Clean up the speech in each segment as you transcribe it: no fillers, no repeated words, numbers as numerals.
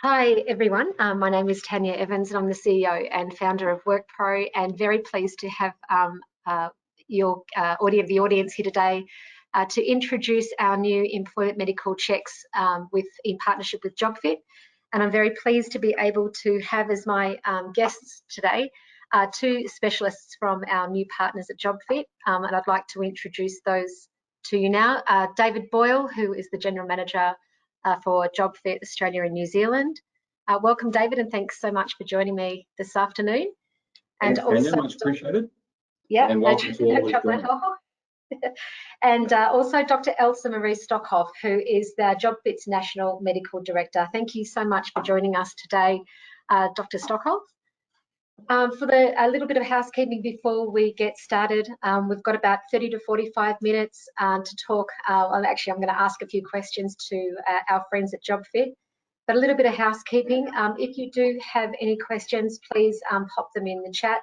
Hi everyone, my name is Tanya Evans and I'm the CEO and founder of WorkPro, and very pleased to have the audience here today to introduce our new employment medical checks in partnership with JobFit. And I'm very pleased to be able to have as my guests today two specialists from our new partners at JobFit, and I'd like to introduce those to you now. David Boyle, who is the General Manager for JobFit Australia and New Zealand. Welcome, David, and thanks so much for joining me this afternoon. Thanks, Tanya, much appreciated. Yeah, and welcome to all and also Dr. Elsa Marie Stockhoff, who is the JobFit's National Medical Director. Thank you so much for joining us today, Dr. Stockhoff. For a little bit of housekeeping before we get started, we've got about 30 to 45 minutes to talk. Actually, I'm going to ask a few questions to our friends at JobFit, but a little bit of housekeeping. If you do have any questions, please pop them in the chat.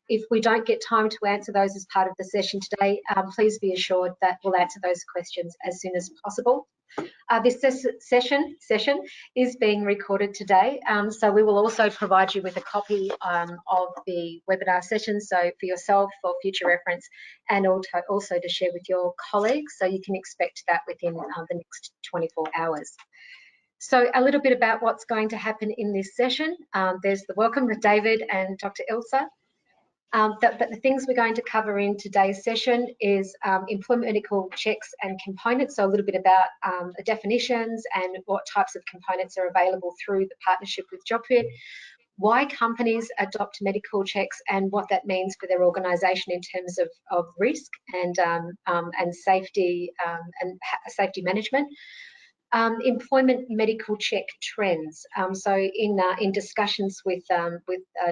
If we don't get time to answer those as part of the session today, please be assured that we'll answer those questions as soon as possible. This session is being recorded today, so we will also provide you with a copy of the webinar session, so for yourself, for future reference, and also to share with your colleagues, so you can expect that within the next 24 hours. So a little bit about what's going to happen in this session. There's the welcome with David and Dr. Elsa. But the things we're going to cover in today's session is employment medical checks and components, so a little bit about the definitions and what types of components are available through the partnership with JobFit, why companies adopt medical checks and what that means for their organisation in terms of risk and safety and safety management. Employment medical check trends. So in discussions with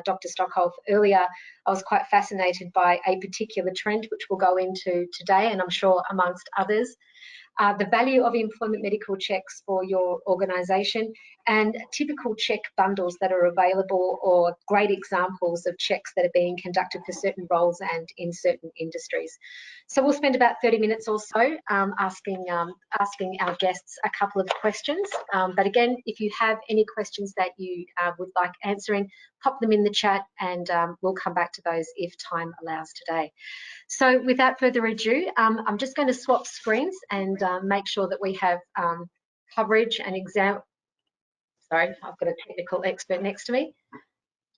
Dr. Stockhoff earlier, I was quite fascinated by a particular trend which we'll go into today, and I'm sure amongst others. The value of employment medical checks for your organisation and typical check bundles that are available, or great examples of checks that are being conducted for certain roles and in certain industries. So we'll spend about 30 minutes or so asking our guests a couple of questions. But again, if you have any questions that you would like answering, pop them in the chat and we'll come back to those if time allows today. So without further ado, I'm just going to swap screens and make sure that we have coverage and Sorry, I've got a technical expert next to me.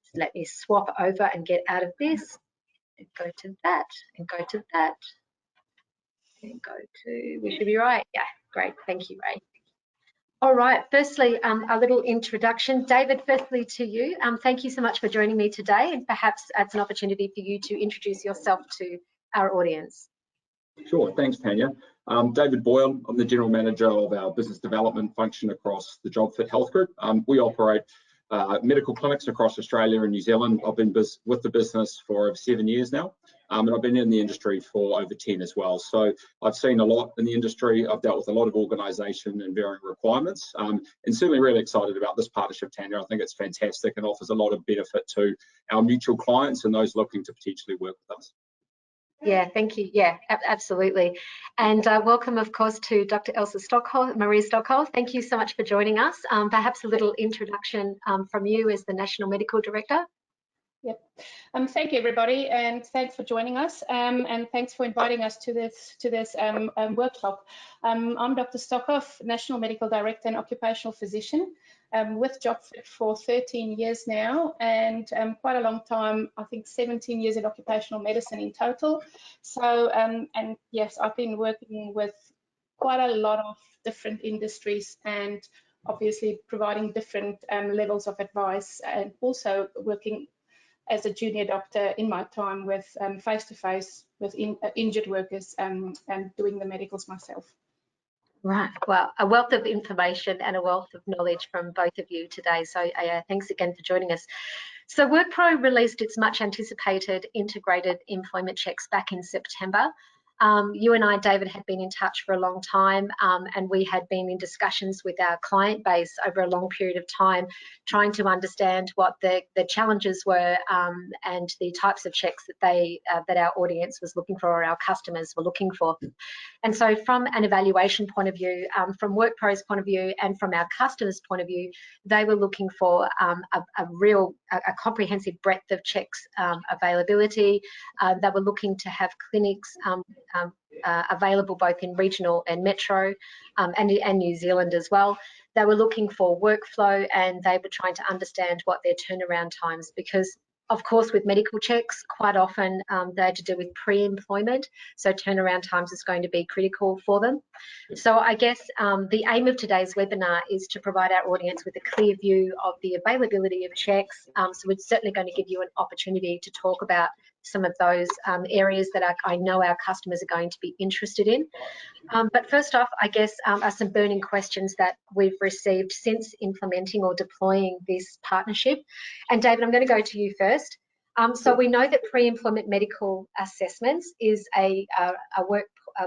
Just let me swap over and get out of this and go to that and go to that and go to, we should be right. Yeah, great. Thank you, Ray. All right, firstly, a little introduction. David, firstly to you. Thank you so much for joining me today, and perhaps it's an opportunity for you to introduce yourself to our audience. Sure, thanks, Tanya. David Boyle, I'm the General Manager of our business development function across the JobFit Health Group. We operate medical clinics across Australia and New Zealand. I've been with the business for over 7 years now, and I've been in the industry for over 10 as well. So I've seen a lot in the industry. I've dealt with a lot of organisation and varying requirements, and certainly really excited about this partnership, Tanya. I think it's fantastic and offers a lot of benefit to our mutual clients and those looking to potentially work with us. Yeah, thank you. Yeah, absolutely. And welcome, of course, to Dr. Elsa Stockhoff, Marie Stockhoff. Thank you so much for joining us. Perhaps a little introduction from you as the National Medical Director. Yep. Thank you, everybody, and thanks for joining us, and thanks for inviting us to this workshop. I'm Dr. Stockhoff, National Medical Director and Occupational Physician, with JobFit for 13 years now, and quite a long time, I think 17 years in occupational medicine in total. So, and yes, I've been working with quite a lot of different industries and obviously providing different levels of advice, and also working as a junior doctor in my time with face-to-face with injured workers and doing the medicals myself. Right, well, a wealth of information and a wealth of knowledge from both of you today. So thanks again for joining us. So WorkPro released its much anticipated integrated employment checks back in September. You and I, David, had been in touch for a long time, and we had been in discussions with our client base over a long period of time, trying to understand what the challenges were and the types of checks that our audience was looking for, or our customers were looking for. And so from an evaluation point of view, from WorkPro's point of view, and from our customers' point of view, they were looking for a comprehensive breadth of checks availability. They were looking to have clinics available both in regional and metro and New Zealand as well. They were looking for workflow, and they were trying to understand what their turnaround times, because of course, with medical checks, quite often they're to do with pre-employment, so turnaround times is going to be critical for them. So I guess the aim of today's webinar is to provide our audience with a clear view of the availability of checks. So we're certainly going to give you an opportunity to talk about some of those areas that I know our customers are going to be interested in. But first off, I guess are some burning questions that we've received since implementing or deploying this partnership. And David, I'm going to go to you first. So we know that pre-employment medical assessments is a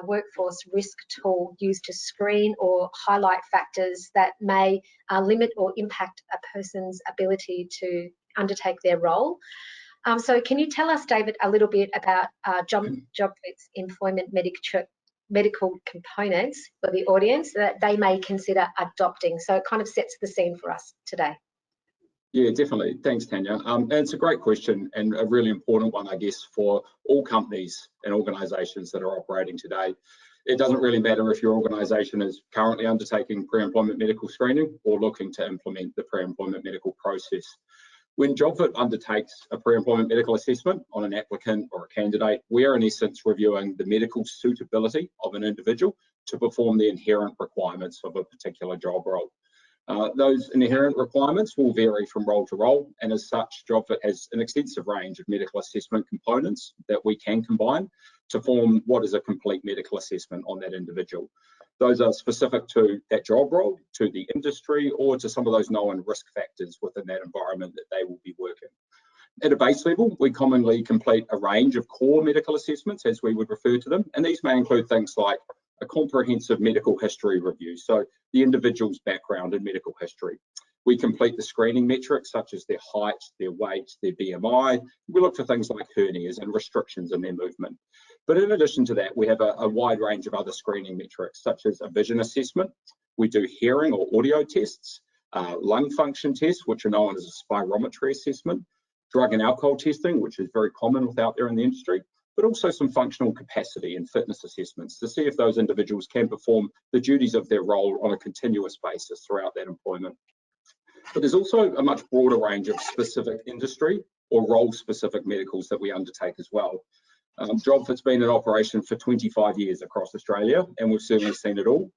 workforce risk tool used to screen or highlight factors that may limit or impact a person's ability to undertake their role. So can you tell us, David, a little bit about JobFit's employment medical components for the audience that they may consider adopting? So it kind of sets the scene for us today. Yeah, definitely. Thanks, Tanya. And it's a great question, and a really important one, I guess, for all companies and organisations that are operating today. It doesn't really matter if your organisation is currently undertaking pre-employment medical screening or looking to implement the pre-employment medical process. When JobFit undertakes a pre-employment medical assessment on an applicant or a candidate, we are in essence reviewing the medical suitability of an individual to perform the inherent requirements of a particular job role. Those inherent requirements will vary from role to role, and as such, JobFit has an extensive range of medical assessment components that we can combine to form what is a complete medical assessment on that individual. Those are specific to that job role, to the industry, or to some of those known risk factors within that environment that they will be working. At a base level, we commonly complete a range of core medical assessments, as we would refer to them, and these may include things like a comprehensive medical history review, so the individual's background and medical history. We complete the screening metrics such as their height, their weight, their BMI. We look for things like hernias and restrictions in their movement. But in addition to that, we have a wide range of other screening metrics such as a vision assessment. We do hearing or audio tests, lung function tests, which are known as a spirometry assessment, drug and alcohol testing, which is very common out there in the industry, but also some functional capacity and fitness assessments to see if those individuals can perform the duties of their role on a continuous basis throughout that employment. But there's also a much broader range of specific industry or role-specific medicals that we undertake as well. JobFit's been in operation for 25 years across Australia, and we've certainly seen it all.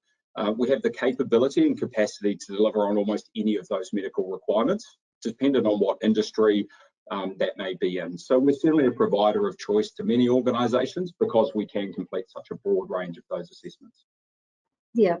We have the capability and capacity to deliver on almost any of those medical requirements, depending on what industry that may be in. So we're certainly a provider of choice to many organisations because we can complete such a broad range of those assessments. Yeah.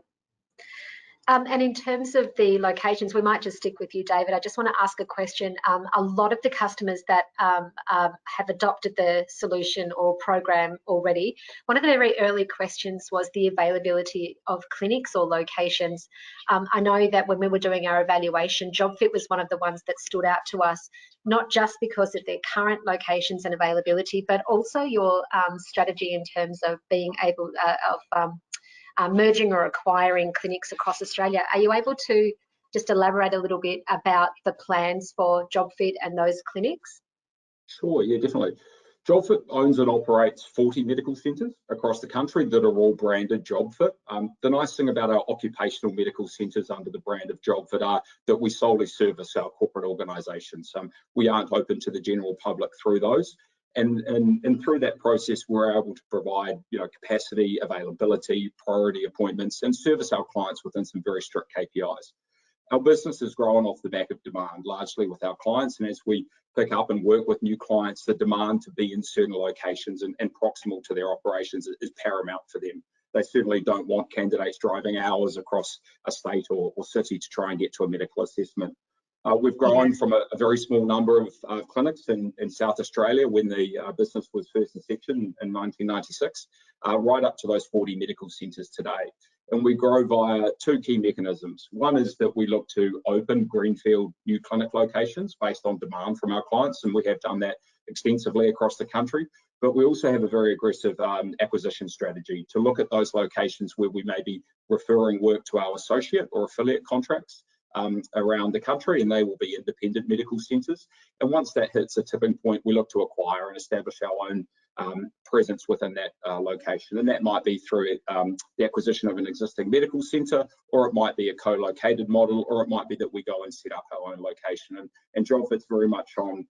And in terms of the locations, we might just stick with you, David. I just want to ask a question. A lot of the customers that have adopted the solution or program already, one of the very early questions was the availability of clinics or locations. I know that when we were doing our evaluation, JobFit was one of the ones that stood out to us, not just because of their current locations and availability, but also your strategy in terms of being able merging or acquiring clinics across Australia. Are you able to just elaborate a little bit about the plans for JobFit and those clinics? Sure, yeah, definitely. JobFit owns and operates 40 medical centres across the country that are all branded JobFit. The nice thing about our occupational medical centres under the brand of JobFit are that we solely service our corporate organisations. We aren't open to the general public through those. And through that process, we're able to provide, capacity, availability, priority appointments, and service our clients within some very strict KPIs. Our business has grown off the back of demand, largely with our clients, and as we pick up and work with new clients, the demand to be in certain locations and proximal to their operations is paramount for them. They certainly don't want candidates driving hours across a state or city to try and get to a medical assessment. We've grown from a very small number of clinics in South Australia when the business was first inception in 1996, right up to those 40 medical centres today. And we grow via two key mechanisms. One is that we look to open greenfield new clinic locations based on demand from our clients, and we have done that extensively across the country. But we also have a very aggressive acquisition strategy to look at those locations where we may be referring work to our associate or affiliate contracts around the country, and they will be independent medical centres. And once that hits a tipping point, we look to acquire and establish our own presence within that location. And that might be through the acquisition of an existing medical centre, or it might be a co-located model, or it might be that we go and set up our own location. And JobFit's very much on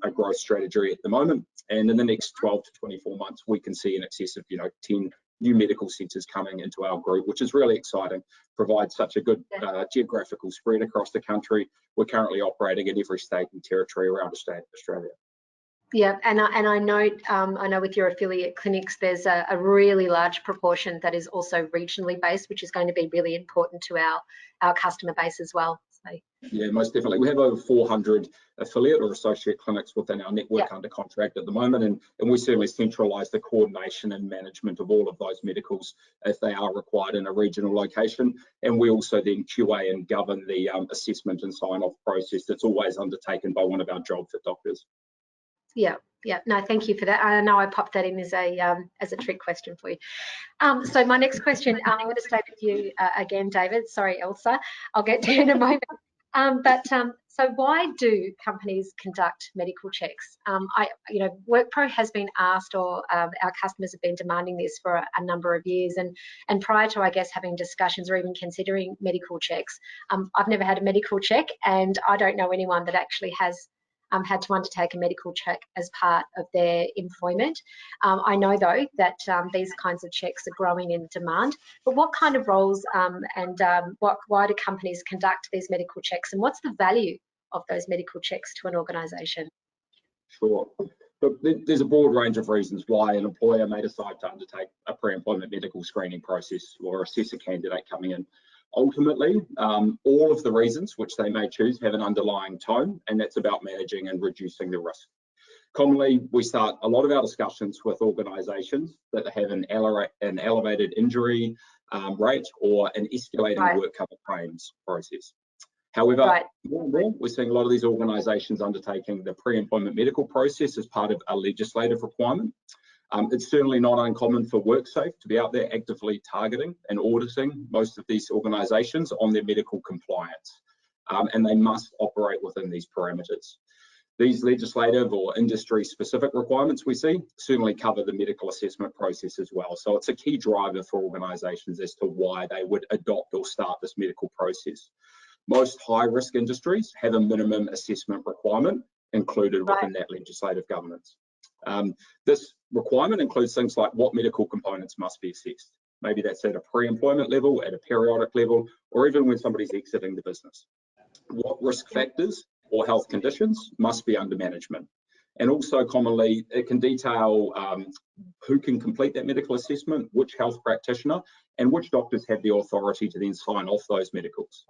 a growth strategy at the moment. And in the next 12 to 24 months, we can see in excess of 10 new medical centres coming into our group, which is really exciting. Provides such a good geographical spread across the country. We're currently operating in every state and territory around Australia. Yeah, and I know with your affiliate clinics, there's a really large proportion that is also regionally based, which is going to be really important to our customer base as well. So. Yeah, most definitely. We have over 400 affiliate or associate clinics within our network under contract at the moment, and we certainly centralise the coordination and management of all of those medicals if they are required in a regional location. And we also then QA and govern the assessment and sign-off process that's always undertaken by one of our JobFit doctors. Yeah. No, thank you for that. I know I popped that in as a trick question for you. So my next question, I'm going to stay with you again, David. Sorry, Elsa. I'll get to you in a moment. So why do companies conduct medical checks? WorkPro has been asked, or our customers have been demanding this for a number of years, and prior to, I guess, having discussions or even considering medical checks, I've never had a medical check, and I don't know anyone that actually has had to undertake a medical check as part of their employment. I know, though, that these kinds of checks are growing in demand. But what kind of roles why do companies conduct these medical checks, and what's the value of those medical checks to an organisation? Sure. Look, there's a broad range of reasons why an employer may decide to undertake a pre-employment medical screening process or assess a candidate coming in. Ultimately, all of the reasons which they may choose have an underlying tone, and that's about managing and reducing the risk. Commonly, we start a lot of our discussions with organisations that have an elevated injury rate or an escalating work cover claims process. However, more and more, we're seeing a lot of these organisations undertaking the pre-employment medical process as part of a legislative requirement. It's certainly not uncommon for WorkSafe to be out there actively targeting and auditing most of these organisations on their medical compliance, and they must operate within these parameters. These legislative or industry-specific requirements we see certainly cover the medical assessment process as well. So it's a key driver for organisations as to why they would adopt or start this medical process. Most high-risk industries have a minimum assessment requirement included within that legislative governance. This requirement includes things like what medical components must be assessed. Maybe that's at a pre-employment level, at a periodic level, or even when somebody's exiting the business. What risk factors or health conditions must be under management. And also commonly, it can detail who can complete that medical assessment, which health practitioner, and which doctors have the authority to then sign off those medicals.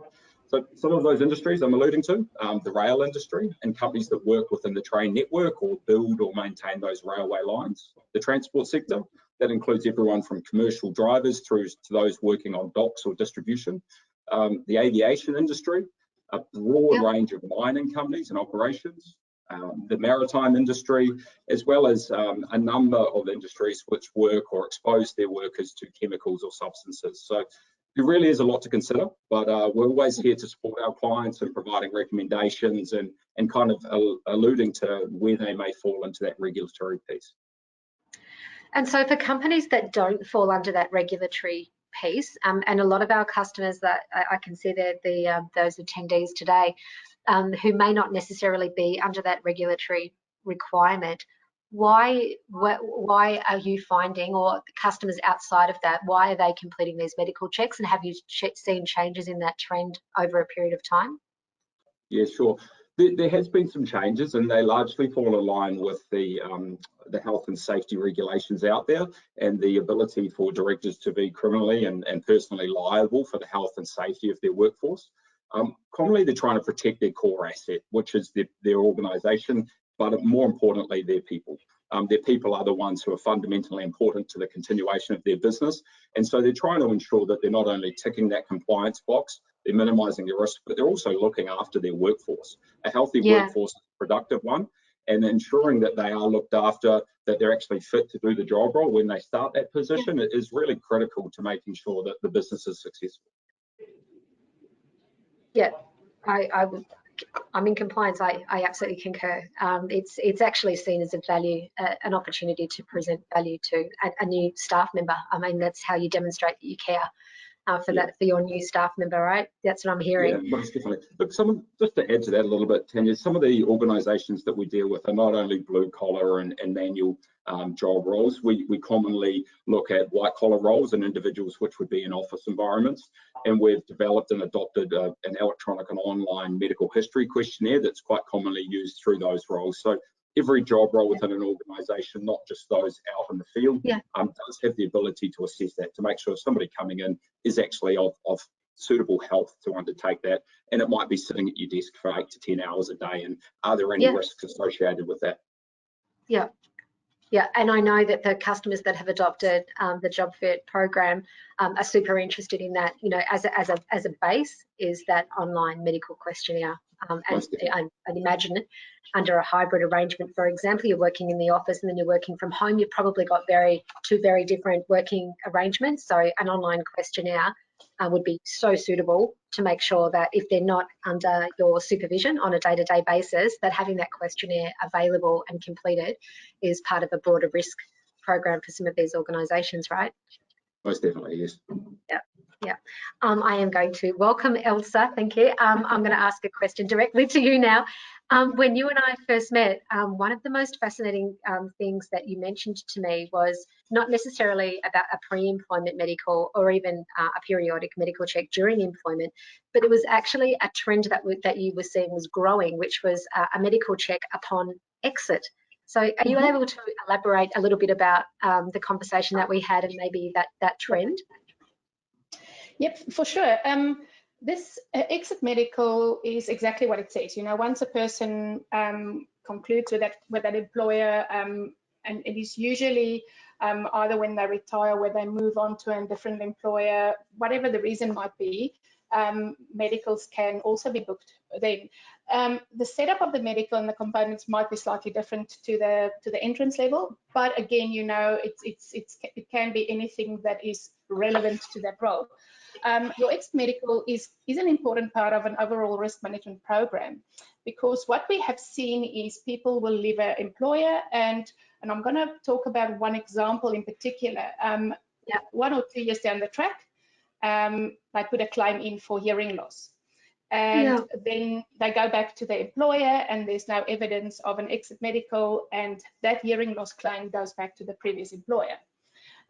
So some of those industries I'm alluding to, the rail industry and companies that work within the train network or build or maintain those railway lines. The transport sector, that includes everyone from commercial drivers through to those working on docks or distribution. The aviation industry, a broad range of mining companies and operations. The maritime industry, as well as a number of industries which work or expose their workers to chemicals or substances. So there really is a lot to consider, but we're always here to support our clients and providing recommendations and kind of alluding to where they may fall into that regulatory piece. And so for companies that don't fall under that regulatory piece, and a lot of our customers that I can see those attendees today who may not necessarily be under that regulatory requirement, why are you finding, or customers outside of that, why are they completing these medical checks, and have you seen changes in that trend over a period of time? Yeah, sure. There has been some changes, and they largely fall in line with the health and safety regulations out there and the ability for directors to be criminally and personally liable for the health and safety of their workforce. Commonly, they're trying to protect their core asset, which is their organisation, but more importantly, their people. Their people are the ones who are fundamentally important to the continuation of their business. And so they're trying to ensure that they're not only ticking that compliance box, they're minimising the risk, but they're also looking after their workforce. A healthy workforce is a productive one, and ensuring that they are looked after, that they're actually fit to do the job role when they start that position is really critical to making sure that the business is successful. Yeah, I'm in compliance. I absolutely concur. It's actually seen as a value, an opportunity to present value to a new staff member. I mean, that's how you demonstrate that you care for your new staff member, right? That's what I'm hearing. Yeah, most definitely. Look, just to add to that a little bit, Tanya, some of the organisations that we deal with are not only blue collar and manual job roles. We commonly look at white collar roles and individuals which would be in office environments, and we've developed and adopted an electronic and online medical history questionnaire that's quite commonly used through those roles. So every job role within an organisation, not just those out in the field, does have the ability to assess that, to make sure somebody coming in is actually of suitable health to undertake that, and it might be sitting at your desk for 8 to 10 hours a day, and are there any risks associated with that? Yeah, and I know that the customers that have adopted the JobFit program are super interested in that. You know, as a base is that online medical questionnaire, and I'd imagine it under a hybrid arrangement. For example, you're working in the office and then you're working from home. You've probably got two very different working arrangements. So an online questionnaire would be so suitable to make sure that if they're not under your supervision on a day-to-day basis, that having that questionnaire available and completed is part of a broader risk program for some of these organisations, right? Most definitely, yes. Yeah. I am going to welcome Elsa. Thank you. I'm going to ask a question directly to you now. When you and I first met, one of the most fascinating things that you mentioned to me was not necessarily about a pre-employment medical or even a periodic medical check during employment, but it was actually a trend that you were seeing was growing, which was a medical check upon exit. So are you able to elaborate a little bit about the conversation that we had and maybe that trend? Yep, for sure. This exit medical is exactly what it says. You know, once a person concludes with that employer, and it is usually either when they retire, where they move on to a different employer, whatever the reason might be, medicals can also be booked then. The setup of the medical and the components might be slightly different to the entrance level, but again, you know, it can be anything that is relevant to that role. Your exit medical is an important part of an overall risk management program, because what we have seen is people will leave an employer, and I'm going to talk about one example in particular. 1 or 2 years down the track, they put a claim in for hearing loss, and then they go back to the employer and there's no evidence of an exit medical, and that hearing loss claim goes back to the previous employer.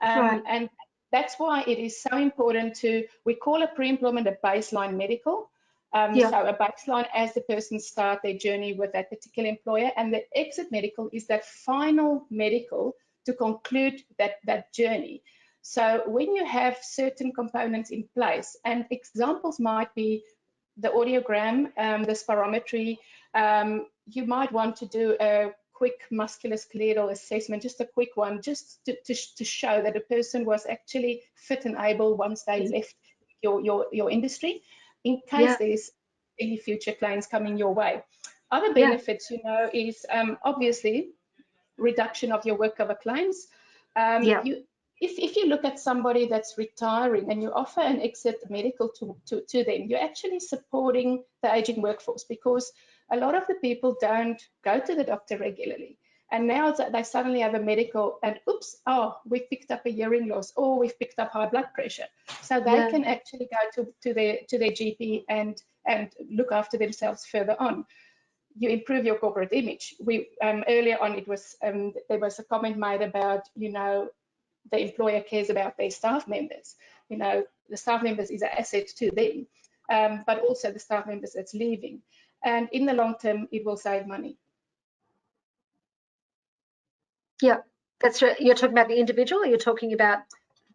And that's why it is so important we call a pre-employment a baseline medical. So a baseline as the person start their journey with that particular employer, and the exit medical is that final medical to conclude that journey. So when you have certain components in place, and examples might be the audiogram, the spirometry, you might want to do a quick musculoskeletal assessment, just a quick one, just to show that a person was actually fit and able once they left your industry, in case there's any future claims coming your way. Other benefits, you know, is obviously reduction of your work cover claims. If you look at somebody that's retiring and you offer an exit medical to them, you're actually supporting the aging workforce, because a lot of the people don't go to the doctor regularly. And now they suddenly have a medical and oops, we've picked up a hearing loss, or we've picked up high blood pressure. So they can actually go to their GP and look after themselves further on. You improve your corporate image. Earlier on, there was a comment made about, you know, the employer cares about their staff members. You know, the staff members is an asset to them, but also the staff members that's leaving. And in the long term, it will save money. Yeah, that's right. You're talking about the individual, or you're talking about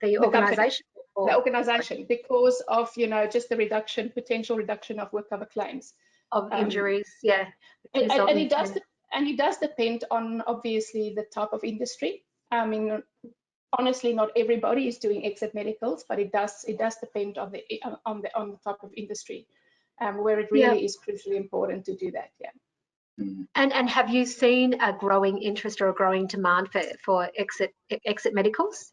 the organisation? the organisation, because of, you know, just the reduction, potential reduction of work cover claims. Of injuries, yeah. And it does depend on, obviously, the type of industry. I mean, honestly, not everybody is doing exit medicals, but it does depend on the type of industry, where it really is crucially important to do that. Yeah. And have you seen a growing interest or a growing demand for exit medicals?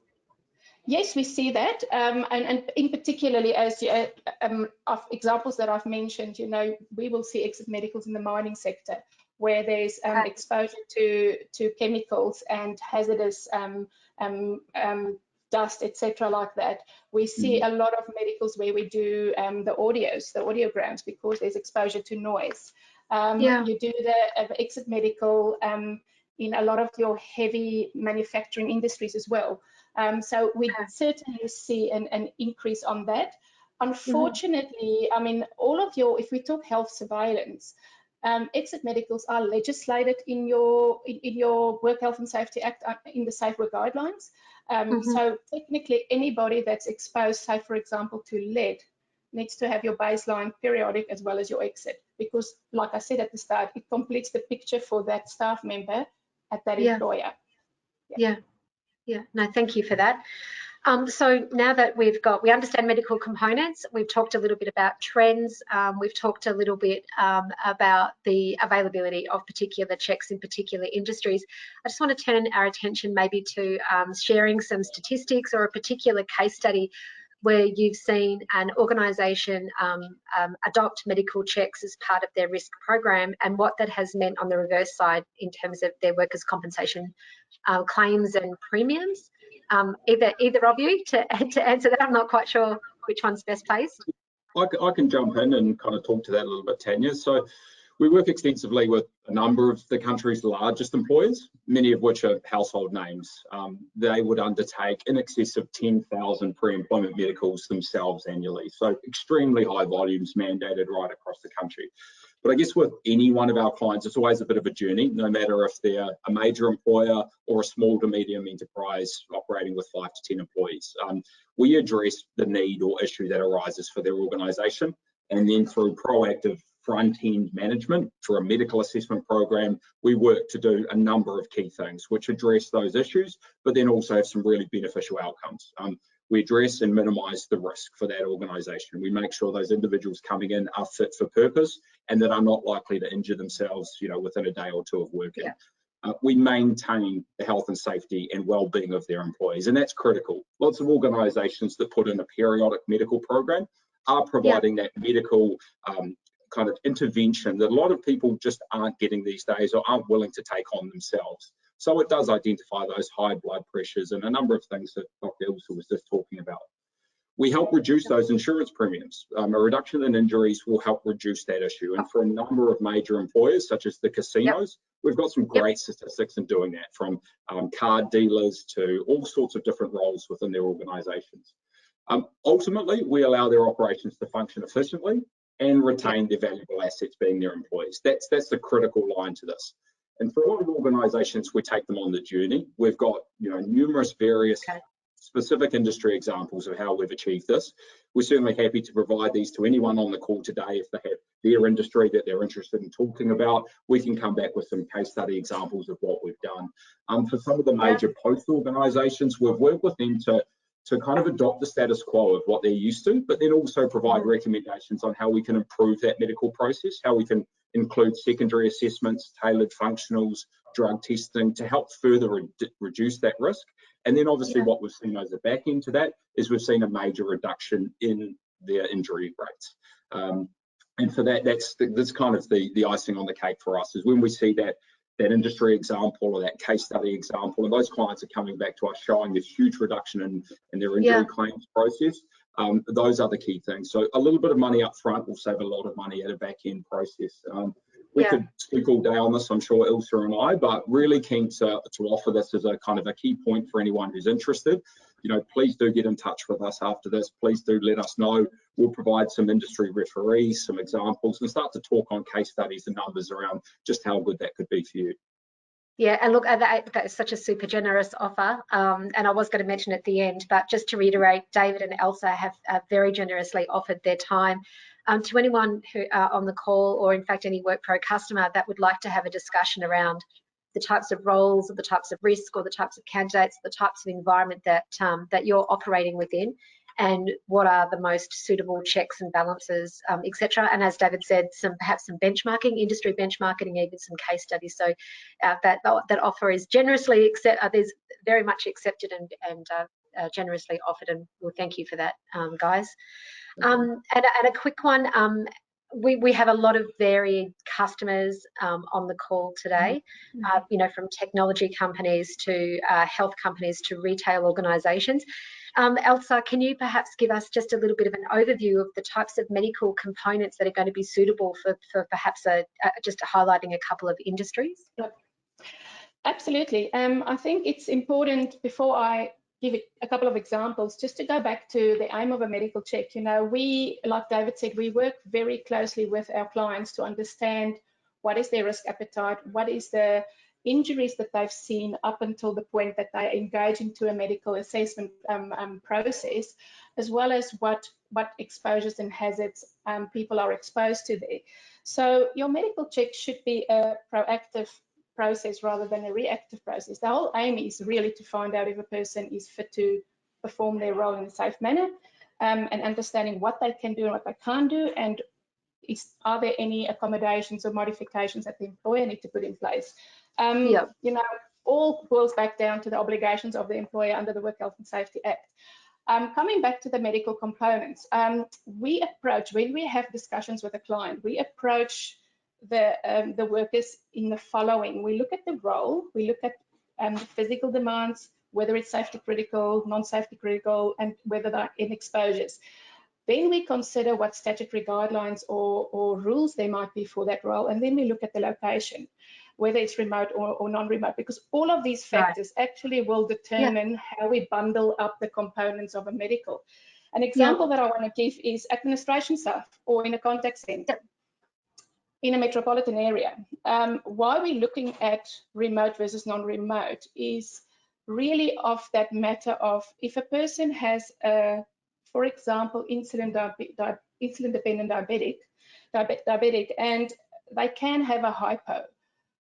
Yes, we see that, and in particularly as of examples that I've mentioned, you know, we will see exit medicals in the mining sector, where there's exposure to chemicals and hazardous dust, etc., like that. We see a lot of medicals where we do the audiograms, because there's exposure to noise. You do the exit medical in a lot of your heavy manufacturing industries as well. So we certainly see an increase on that. Unfortunately, I mean, if we talk health surveillance, exit medicals are legislated in your Work Health and Safety Act, in the Safe Work Guidelines. So technically, anybody that's exposed, say for example, to lead, needs to have your baseline periodic as well as your exit, because, like I said at the start, it completes the picture for that staff member at that employer. Yeah, no, thank you for that. So now that we understand medical components, we've talked a little bit about trends, we've talked a little bit about the availability of particular checks in particular industries. I just want to turn our attention maybe to sharing some statistics or a particular case study where you've seen an organisation adopt medical checks as part of their risk program, and what that has meant on the reverse side in terms of their workers' compensation claims and premiums. Either of you to answer that? I'm not quite sure which one's best placed. I can jump in and kind of talk to that a little bit, Tanya. So we work extensively with a number of the country's largest employers, many of which are household names. They would undertake in excess of 10,000 pre-employment medicals themselves annually. So extremely high volumes mandated right across the country. But I guess with any one of our clients, it's always a bit of a journey, no matter if they're a major employer or a small to medium enterprise operating with 5 to 10 employees. We address the need or issue that arises for their organisation, and then through proactive front-end management through a medical assessment program, we work to do a number of key things which address those issues, but then also have some really beneficial outcomes. We address and minimise the risk for that organisation. We make sure those individuals coming in are fit for purpose and that are not likely to injure themselves, you know, within a day or two of working. We maintain the health and safety and well-being of their employees, and that's critical. Lots of organisations that put in a periodic medical program are providing that medical kind of intervention that a lot of people just aren't getting these days or aren't willing to take on themselves. So it does identify those high blood pressures and a number of things that Dr. Ilse was just talking about. We help reduce those insurance premiums. A reduction in injuries will help reduce that issue. And for a number of major employers, such as the casinos, we've got some great statistics in doing that, from card dealers to all sorts of different roles within their organisations. Ultimately, we allow their operations to function efficiently and retain their valuable assets, being their employees. That's the critical line to this. And for a lot of organisations, we take them on the journey. We've got, you know, numerous various specific industry examples of how we've achieved this. We're certainly happy to provide these to anyone on the call today if they have their industry that they're interested in talking about. We can come back with some case study examples of what we've done. For some of the major post organisations, we've worked with them to kind of adopt the status quo of what they're used to, but then also provide recommendations on how we can improve that medical process, how we can include secondary assessments, tailored functionals, drug testing to help further reduce that risk. And then obviously what we've seen as a back end to that is we've seen a major reduction in their injury rates. And for that, that's kind of the icing on the cake for us, is when we see that industry example or that case study example, and those clients are coming back to us showing this huge reduction in their injury claims process. Those are the key things. So a little bit of money up front will save a lot of money at a back end process. We could speak all day on this, I'm sure, Ilse and I, but really keen to offer this as a kind of a key point for anyone who's interested. You know, please do get in touch with us after this. Please do let us know. We'll provide some industry referees, some examples, and start to talk on case studies and numbers around just how good that could be for you. Yeah, and look, that is such a super generous offer. And I was going to mention at the end, but just to reiterate, David and Elsa have very generously offered their time to anyone who on the call, or in fact any WorkPro customer that would like to have a discussion around the types of roles, or the types of risk, or the types of candidates, the types of environment that that you're operating within, and what are the most suitable checks and balances, etc. And as David said, perhaps some benchmarking, industry benchmarking, even some case studies. So that offer is generously there's very much accepted and generously offered, and we'll thank you for that, guys. And a quick one. We have a lot of varied customers on the call today, you know, from technology companies to health companies to retail organisations. Elsa, can you perhaps give us just a little bit of an overview of the types of medical components that are going to be suitable for perhaps just highlighting a couple of industries? Yep. Absolutely. I think it's important, before I give it a couple of examples, just to go back to the aim of a medical check. You know, we, like David said, we work very closely with our clients to understand what is their risk appetite, what is the injuries that they've seen up until the point that they engage into a medical assessment process, as well as what exposures and hazards people are exposed to there. So your medical check should be a proactive process rather than a reactive process. The whole aim is really to find out if a person is fit to perform their role in a safe manner, and understanding what they can do and what they can't do, and are there any accommodations or modifications that the employer need to put in place. You know, all boils back down to the obligations of the employer under the Work Health and Safety Act. Coming back to the medical components, we approach, when we have discussions with a client, we approach the workers in the following. We look at the role, we look at the physical demands, whether it's safety critical, non-safety critical, and whether they're in exposures. Then we consider what statutory guidelines or rules there might be for that role, and then we look at the location, whether it's remote or non-remote, because all of these factors actually will determine how we bundle up the components of a medical. An example that I want to give is administration staff or in a contact center in a metropolitan area. Why we're looking at remote versus non-remote is really of that matter of, if a person has a, for example, insulin-dependent diabetic, and they can have a hypo,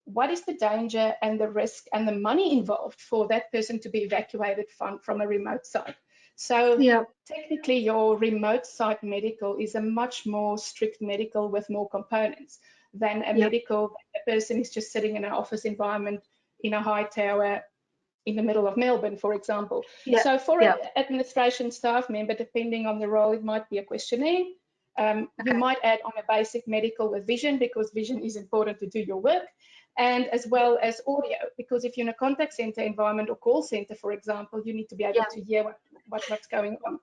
what is the danger and the risk and the money involved for that person to be evacuated from a remote site? So technically your remote site medical is a much more strict medical with more components than a medical that a person is just sitting in an office environment in a high tower in the middle of Melbourne, for example. So for an administration staff member, depending on the role, it might be a questionnaire. You might add on a basic medical with vision, because vision is important to do your work, and as well as audio, because if you're in a contact center environment or call center, for example, you need to be able to hear what's going on.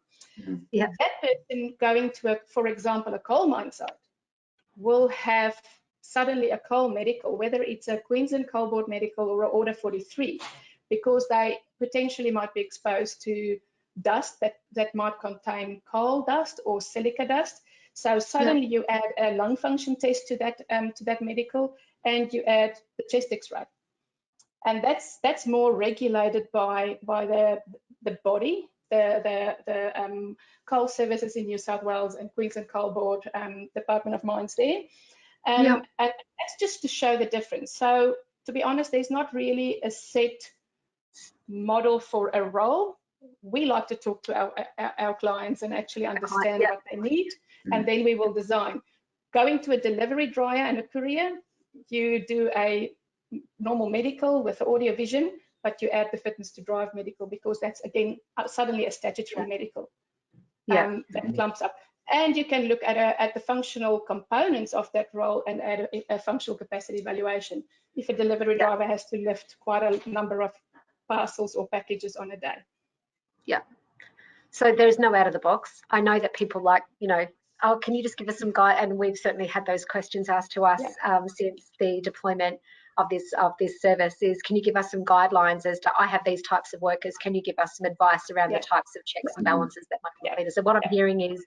That person going to, for example, a coal mine site will have suddenly a coal medical, whether it's a Queensland Coal Board medical or an Order 43, because they potentially might be exposed to dust that might contain coal dust or silica dust. So suddenly you add a lung function test to that medical, and you add the chest X-ray, and that's more regulated by the body, the coal services in New South Wales and Queensland Coal Board, Department of Mines there, and that's just to show the difference. So to be honest, there's not really a set model for a role. We like to talk to our clients and actually understand what they need, and then we will design. Going to a delivery dryer and a courier, you do a normal medical with audio vision, but you add the fitness to drive medical, because that's again suddenly a statutory medical that clumps up. And you can look at the functional components of that role and add a functional capacity evaluation if a delivery driver has to lift quite a number of parcels or packages on a day. So there's no out of the box. I know that people like, you know, oh, can you just give us some guide? And we've certainly had those questions asked to us since the deployment of this service. Is, can you give us some guidelines as to, I have these types of workers, can you give us some advice around the types of checks and balances that might be needed? So what I'm hearing is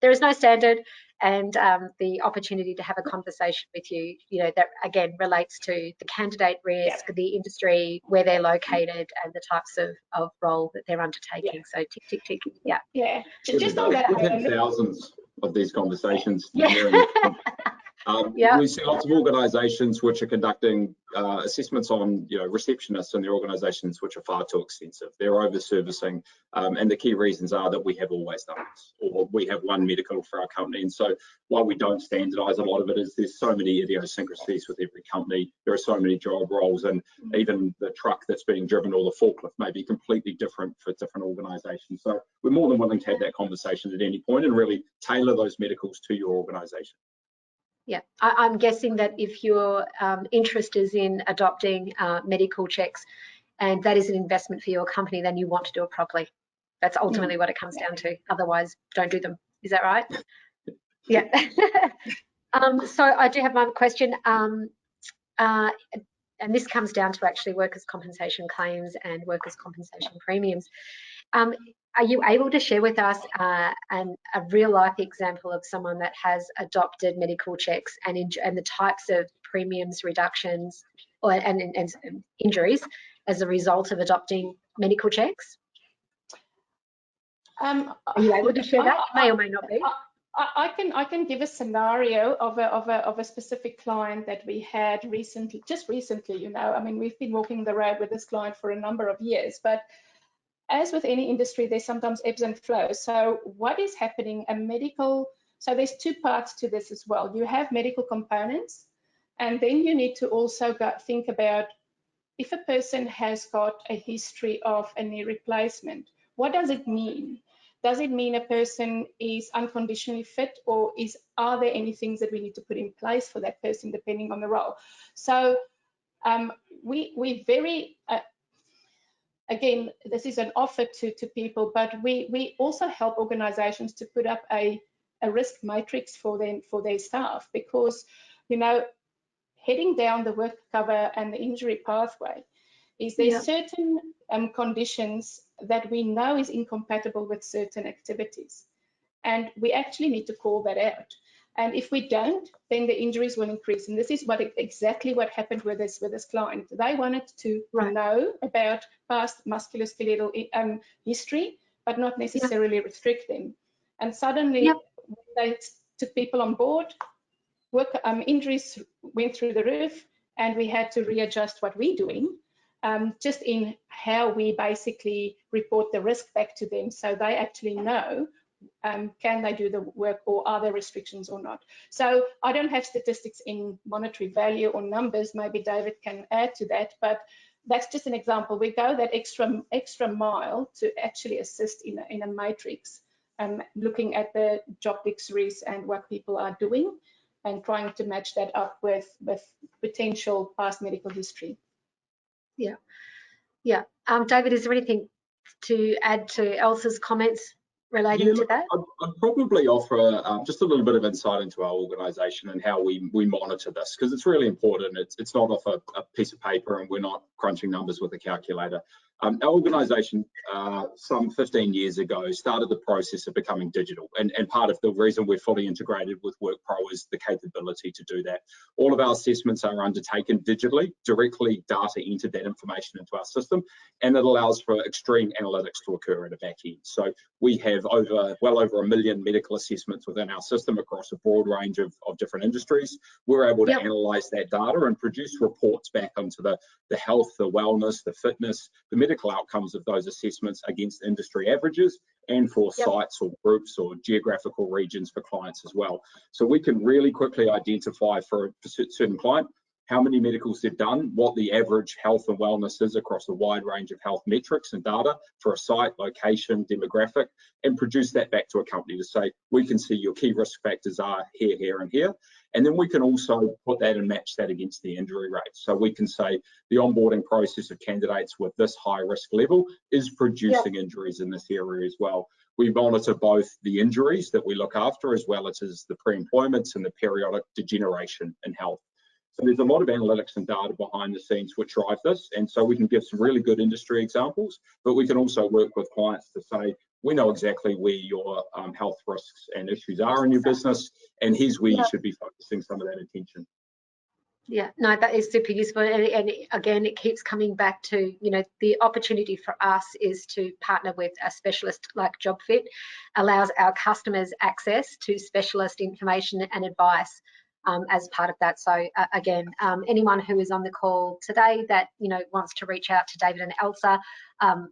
there is no standard, and the opportunity to have a conversation with you, that again relates to the candidate risk, the industry, where they're located, and the types of role that they're undertaking. So tick, tick, tick. Yeah. Just on that, we've had thousands of these conversations. Yeah. We see lots of organisations which are conducting assessments on receptionists in their organisations which are far too extensive. They're over servicing, and the key reasons are that we have always done this, or we have one medical for our company. And so while we don't standardise, a lot of it is there's so many idiosyncrasies with every company. There are so many job roles, and even the truck that's being driven or the forklift may be completely different for different organisations. So we're more than willing to have that conversation at any point and really tailor those medicals to your organisation. Yeah, I'm guessing that if your interest is in adopting medical checks and that is an investment for your company, then you want to do it properly. That's ultimately what it comes down to. Otherwise, don't do them. Is that right? Yeah. So I do have one question, and this comes down to actually workers' compensation claims and workers' compensation premiums. Are you able to share with us a real-life example of someone that has adopted medical checks and the types of premiums reductions and injuries as a result of adopting medical checks? Are you able to share that? You may or may not be. I can give a scenario of a specific client that we had recently, just recently. I mean, we've been walking the road with this client for a number of years, but as with any industry, there's sometimes ebbs and flows. So what is happening, so there's two parts to this as well. You have medical components, and then you need to also think about if a person has got a history of a knee replacement, what does it mean? Does it mean a person is unconditionally fit, or are there any things that we need to put in place for that person depending on the role? So we very, again, this is an offer to people, but we also help organizations to put up a risk matrix for their staff, because, heading down the work cover and the injury pathway, is there certain conditions that we know is incompatible with certain activities, and we actually need to call that out. And if we don't, then the injuries will increase. And this is exactly what happened with this client. They wanted to know about past musculoskeletal history, but not necessarily restrict them. And suddenly, when they took people on board, injuries went through the roof, and we had to readjust what we're doing, just in how we basically report the risk back to them, so they actually know can they do the work, or are there restrictions or not. So I don't have statistics in monetary value or numbers. Maybe David can add to that, but that's just an example. We go that extra mile to actually assist in a matrix, looking at the job dictionaries and what people are doing, and trying to match that up with potential past medical history. Yeah. David, is there anything to add to Elsa's comments relating to that? I'd probably offer just a little bit of insight into our organisation and how we monitor this, because it's really important. It's not off a piece of paper, and we're not crunching numbers with a calculator. Our organisation, some 15 years ago, started the process of becoming digital, and part of the reason we're fully integrated with WorkPro is the capability to do that. All of our assessments are undertaken digitally, directly data entered that information into our system, and it allows for extreme analytics to occur at the back end. So we have well over 1 million medical assessments within our system across a broad range of different industries. We're able to analyse that data and produce reports back onto the health, the wellness, the fitness, the medical outcomes of those assessments against industry averages, and for sites or groups or geographical regions for clients as well. So we can really quickly identify for a certain client how many medicals they've done, what the average health and wellness is across a wide range of health metrics and data for a site, location, demographic, and produce that back to a company to say, we can see your key risk factors are here, here, and here. And then we can also put that and match that against the injury rate. So we can say the onboarding process of candidates with this high risk level is producing injuries in this area as well. We monitor both the injuries that we look after, as well as the pre-employments and the periodic degeneration in health. So there's a lot of analytics and data behind the scenes which drive this, and so we can give some really good industry examples, but we can also work with clients to say, we know exactly where your health risks and issues are in your business, and here's where you should be focusing some of that attention. Yeah, no, that is super useful. And again, it keeps coming back to, you know, the opportunity for us is to partner with a specialist like JobFit, allows our customers access to specialist information and advice as part of that. So again, anyone who is on the call today that, you know, wants to reach out to David and Elsa,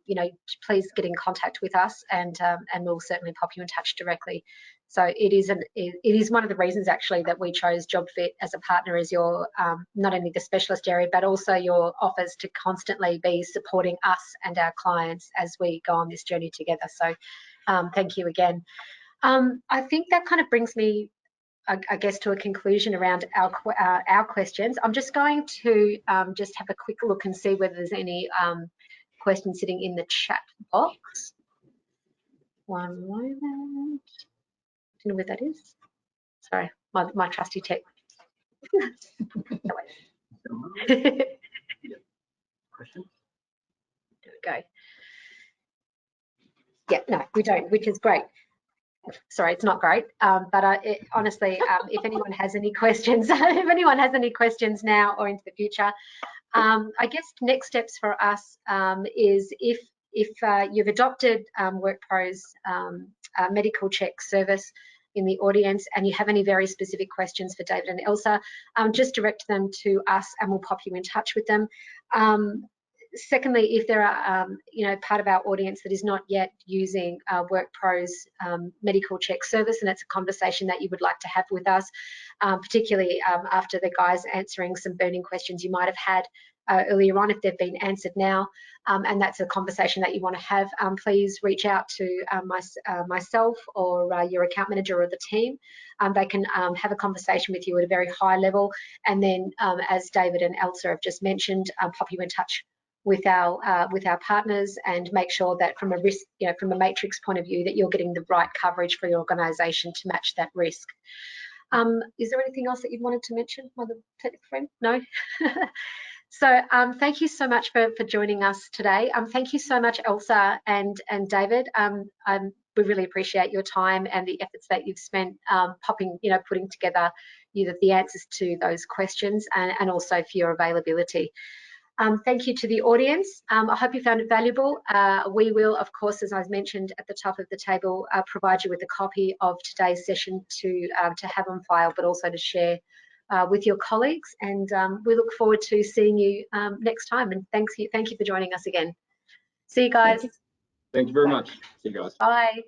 you know, please get in contact with us, and we'll certainly pop you in touch directly. So it is one of the reasons actually that we chose JobFit as a partner, is your not only the specialist area, but also your offers to constantly be supporting us and our clients as we go on this journey together. So thank you again. I think that kind of brings me, I guess, to a conclusion around our questions. I'm just going to just have a quick look and see whether there's any questions sitting in the chat box. One moment. Do you know where that is? Sorry, my trusty tech. There we go. Yeah, no, we don't, which is great. Sorry, it's not great, but honestly, if anyone has any questions, if anyone has any questions now or into the future, I guess next steps for us is if you've adopted WorkPro's medical check service in the audience and you have any very specific questions for David and Elsa, just direct them to us and we'll pop you in touch with them. Secondly, if there are, you know, part of our audience that is not yet using WorkPro's medical check service, and it's a conversation that you would like to have with us, particularly after the guys answering some burning questions you might have had earlier on, if they've been answered now, and that's a conversation that you want to have, please reach out to myself or your account manager or the team. They can have a conversation with you at a very high level, and then as David and Elsa have just mentioned, pop you in touch with our partners and make sure that from a risk, you know, from a matrix point of view, that you're getting the right coverage for your organisation to match that risk. Is there anything else that you wanted to mention, my technical friend? No. So thank you so much for joining us today. Thank you so much, Elsa and David. We really appreciate your time and the efforts that you've spent putting together the answers to those questions, and also for your availability. Thank you to the audience. I hope you found it valuable. We will, of course, as I mentioned at the top of the table, provide you with a copy of today's session to have on file, but also to share with your colleagues. And we look forward to seeing you next time. And thank you for joining us again. See you guys. Thank you very much. See you guys. Bye.